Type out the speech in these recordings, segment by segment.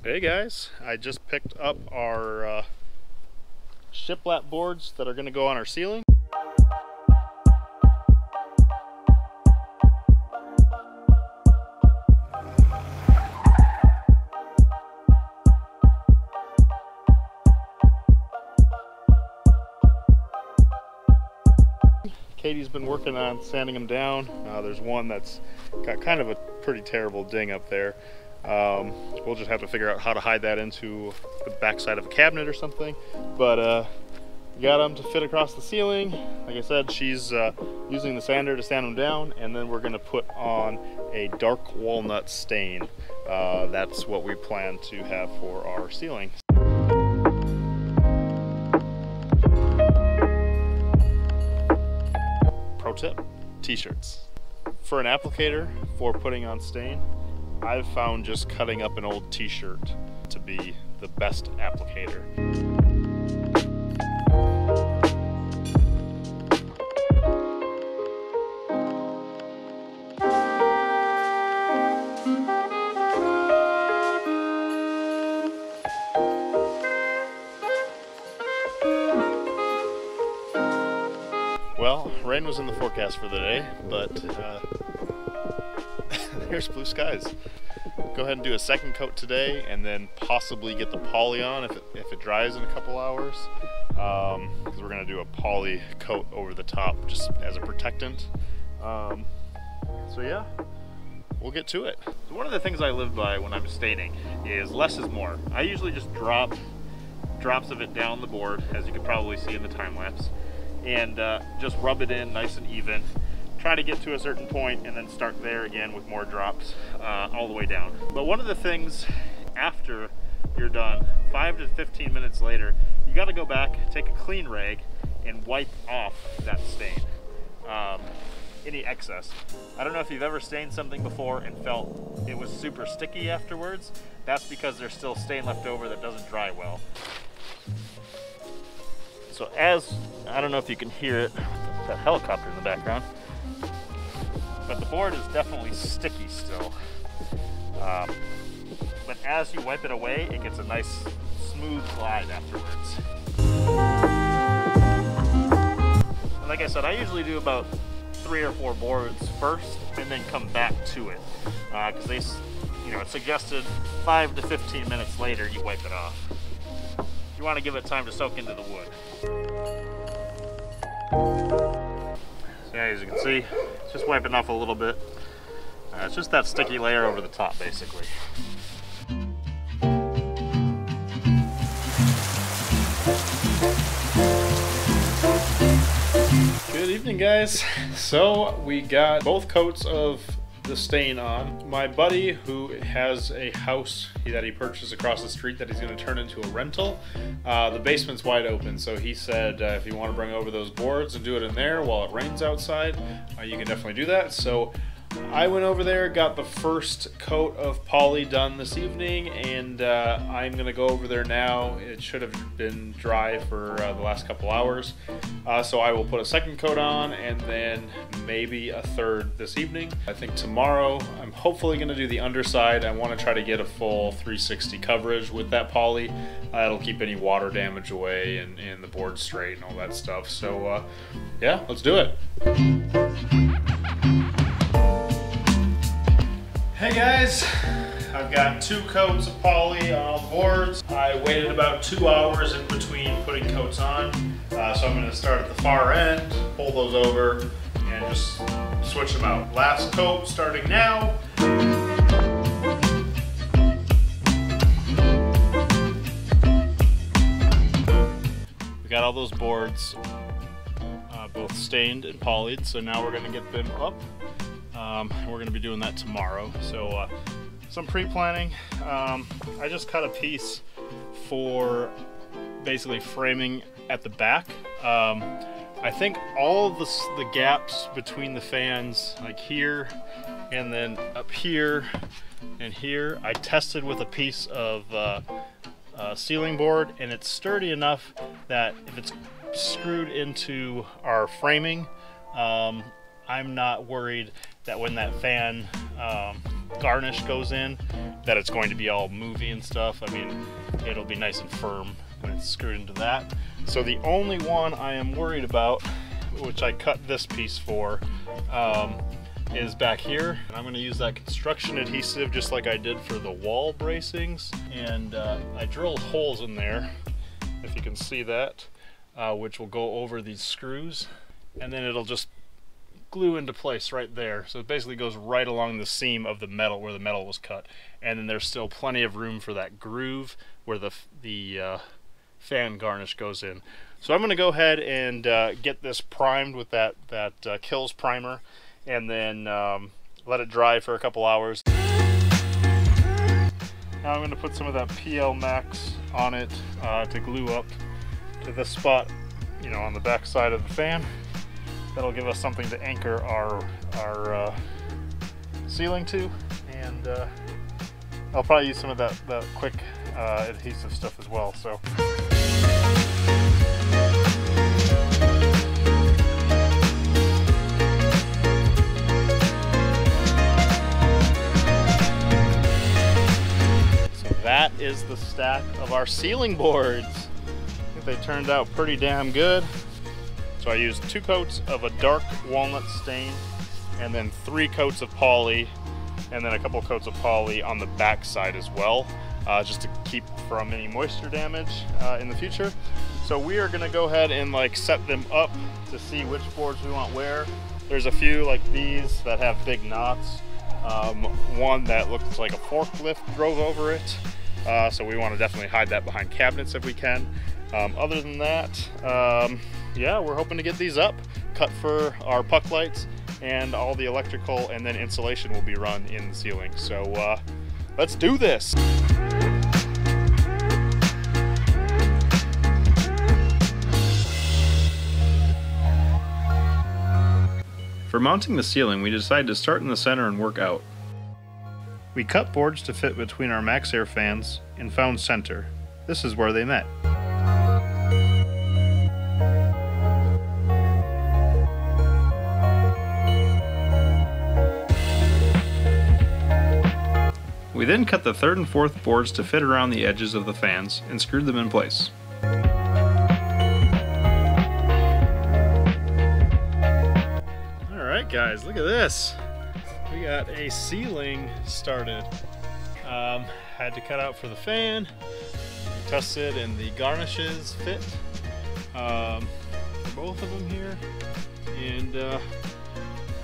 Hey guys, I just picked up our shiplap boards that are going to go on our ceiling. Katie's been working on sanding them down. There's one that's got kind of a pretty terrible ding up there. We'll just have to figure out how to hide that into the backside of a cabinet or something. But got them to fit across the ceiling. Like I said, she's using the sander to sand them down, and then we're going to put on a dark walnut stain. That's what we plan to have for our ceiling. Pro tip, t-shirts. For an applicator for putting on stain, I've found just cutting up an old t-shirt to be the best applicator. Well, rain was in the forecast for the day, but there's blue skies. Go ahead and do a second coat today, and then possibly get the poly on if it dries in a couple hours, because we're going to do a poly coat over the top just as a protectant. So yeah, we'll get to it. So one of the things I live by when I'm staining is less is more. I usually just drop drops of it down the board, as you can probably see in the time lapse, and just rub it in nice and even. Try to get to a certain point and then start there again with more drops all the way down. But one of the things after you're done, 5 to 15 minutes later, you got to go back, take a clean rag, and wipe off that stain, any excess. I don't know if you've ever stained something before and felt it was super sticky afterwards. That's because there's still stain left over that doesn't dry well. So I don't know if you can hear it, that helicopter in the background, but the board is definitely sticky still. But as you wipe it away, it gets a nice smooth glide afterwards. And like I said, I usually do about 3 or 4 boards first and then come back to it, because it's suggested 5 to 15 minutes later you wipe it off. You want to give it time to soak into the wood. So yeah, as you can see, it's just wiping off a little bit. It's just that sticky layer over the top, basically. Good evening, guys. So we got both coats of the stain on. My buddy, who has a house that he purchased across the street that he's going to turn into a rental, the basement's wide open, so he said if you want to bring over those boards and do it in there while it rains outside, you can definitely do that. So I went over there, got the first coat of poly done this evening, and I'm going to go over there now. It should have been dry for the last couple hours, so I will put a second coat on and then maybe a third this evening. I think tomorrow I'm hopefully going to do the underside. I want to try to get a full 360 coverage with that poly. That'll keep any water damage away and the board straight and all that stuff. So yeah, let's do it. Hey guys, I've got 2 coats of poly on all the boards. I waited about 2 hours in between putting coats on, so I'm going to start at the far end, pull those over, and just switch them out. Last coat starting now. We got all those boards both stained and polyed, so now we're going to get them up. We're going to be doing that tomorrow. So some pre-planning. I just cut a piece for basically framing at the back. I think all of the gaps between the fans, like here and then up here and here, I tested with a piece of ceiling board, and it's sturdy enough that if it's screwed into our framing, I'm not worried that when that fan garnish goes in, that it's going to be all movie and stuff. I mean, it'll be nice and firm when it's screwed into that. So the only one I am worried about, which I cut this piece for, is back here. And I'm going to use that construction adhesive just like I did for the wall bracings. And I drilled holes in there, if you can see that, which will go over these screws. And then it'll just glue into place right there. So it basically goes right along the seam of the metal where the metal was cut. And then there's still plenty of room for that groove where the fan garnish goes in. So I'm going to go ahead and get this primed with that Kills primer, and then let it dry for a couple hours. Now I'm going to put some of that PL Max on it to glue up to this spot, you know, on the back side of the fan. That'll give us something to anchor our ceiling to, and I'll probably use some of that quick adhesive stuff as well. So. That is the stack of our ceiling boards. I think they turned out pretty damn good. So I used 2 coats of a dark walnut stain, and then 3 coats of poly, and then a couple coats of poly on the back side as well, just to keep from any moisture damage in the future. So we are gonna go ahead and like set them up to see which boards we want where. There's a few like these that have big knots. One that looks like a forklift drove over it. So we want to definitely hide that behind cabinets if we can. Other than that, yeah, we're hoping to get these up, cut for our puck lights, and all the electrical and then insulation will be run in the ceiling. So let's do this. For mounting the ceiling, we decided to start in the center and work out. We cut boards to fit between our Maxxair fans and found center. This is where they met. We then cut the 3rd and 4th boards to fit around the edges of the fans and screwed them in place. Alright guys, look at this. We got a ceiling started. Had to cut out for the fan, tested, and the garnishes fit. Both of them here. And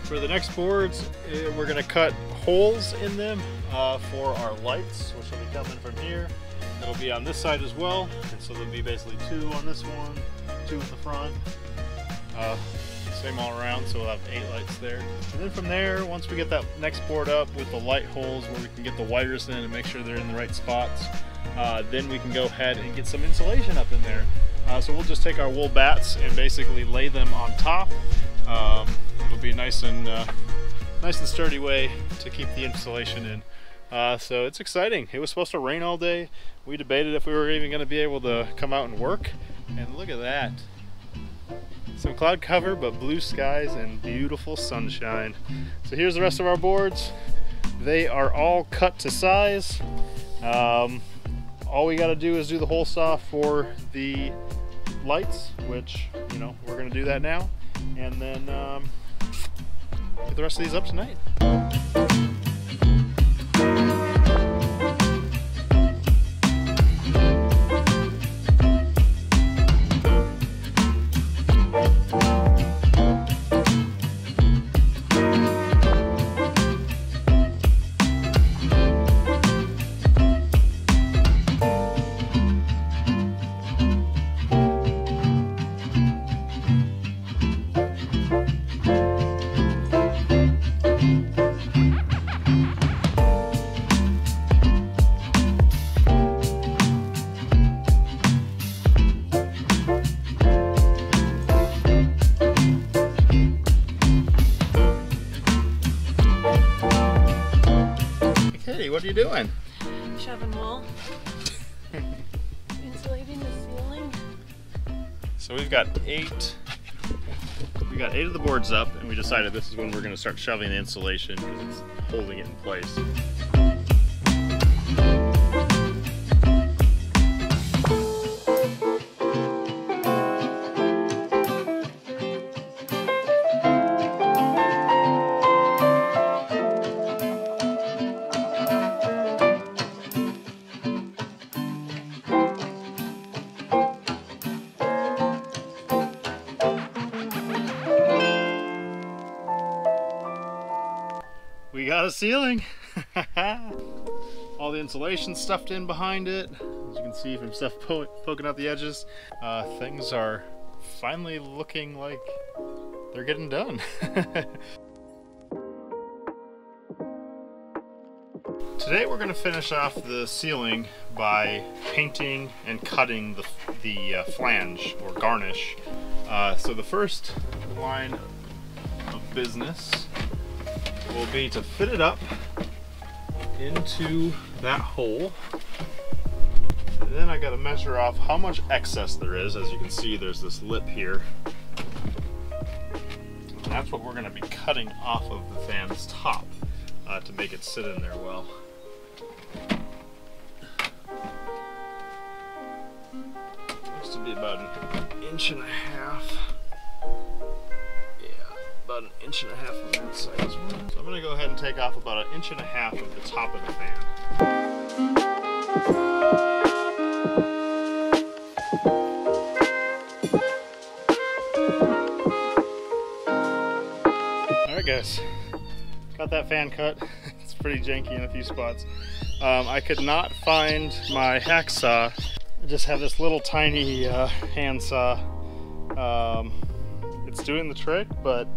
for the next boards, we're going to cut holes in them for our lights, which will be coming from here. It'll be on this side as well, and so there'll be basically 2 on this one, 2 in the front. Same all around, so we'll have 8 lights there. And then from there, once we get that next board up with the light holes where we can get the wires in and make sure they're in the right spots, then we can go ahead and get some insulation up in there. So we'll just take our wool bats and basically lay them on top. It'll be nice and sturdy way to keep the insulation in. So it's exciting. It was supposed to rain all day. We debated if we were even going to be able to come out and work, and look at that. Some cloud cover, but blue skies and beautiful sunshine. So here's the rest of our boards. They are all cut to size. All we got to do is do the hole saw for the lights, which, you know, we're going to do that now, and then get the rest of these up tonight. What are you doing? Shoving wool. Insulating the ceiling. So we've got 8 We got 8 of the boards up, and we decided this is when we're going to start shoving the insulation because it's holding it in place. We got a ceiling. All the insulation stuffed in behind it. As you can see from stuff poking out the edges. Things are finally looking like they're getting done. Today we're going to finish off the ceiling by painting and cutting the flange or garnish. So the first line of business will be to fit it up into that hole. And then I got to measure off how much excess there is. As you can see, there's this lip here. And that's what we're going to be cutting off of the fan's top to make it sit in there well. Looks to be about an inch and a half. About an inch and a half on that side as well. So I'm going to go ahead and take off about an inch and a half of the top of the fan. Alright guys, got that fan cut. It's pretty janky in a few spots. I could not find my hacksaw. I just have this little tiny handsaw. It's doing the trick, but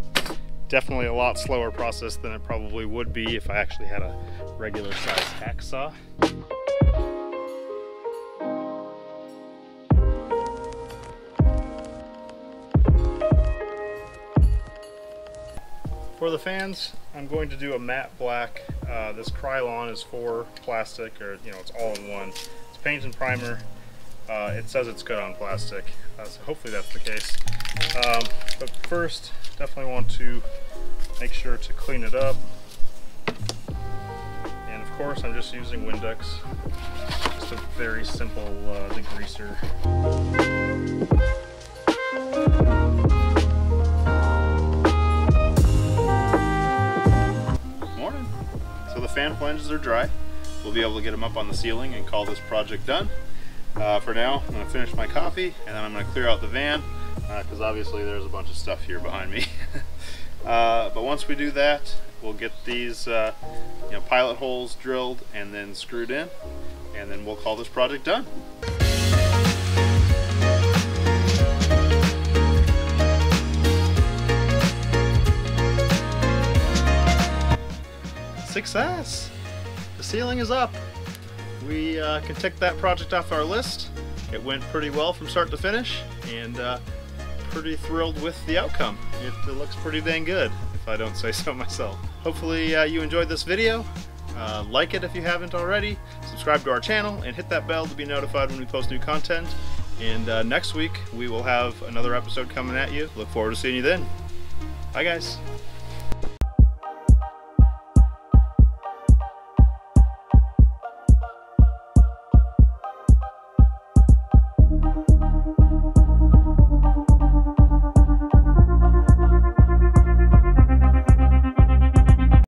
definitely a lot slower process than it probably would be if I actually had a regular size hacksaw. For the fans, I'm going to do a matte black. This Krylon is for plastic, or it's all in one. It's paint and primer. It says it's good on plastic, so hopefully that's the case. But first, definitely want to make sure to clean it up. And of course, I'm just using Windex. Just a very simple degreaser. Morning. So the fan flanges are dry. We'll be able to get them up on the ceiling and call this project done. For now, I'm going to finish my coffee, and then I'm going to clear out the van, because obviously there's a bunch of stuff here behind me. But once we do that, we'll get these pilot holes drilled and then screwed in, and then we'll call this project done. Success! The ceiling is up. We can tick that project off our list. It went pretty well from start to finish, and pretty thrilled with the outcome. It looks pretty dang good, if I don't say so myself. Hopefully you enjoyed this video. Like it if you haven't already, subscribe to our channel, and hit that bell to be notified when we post new content. And next week we will have another episode coming at you. Look forward to seeing you then. Bye guys.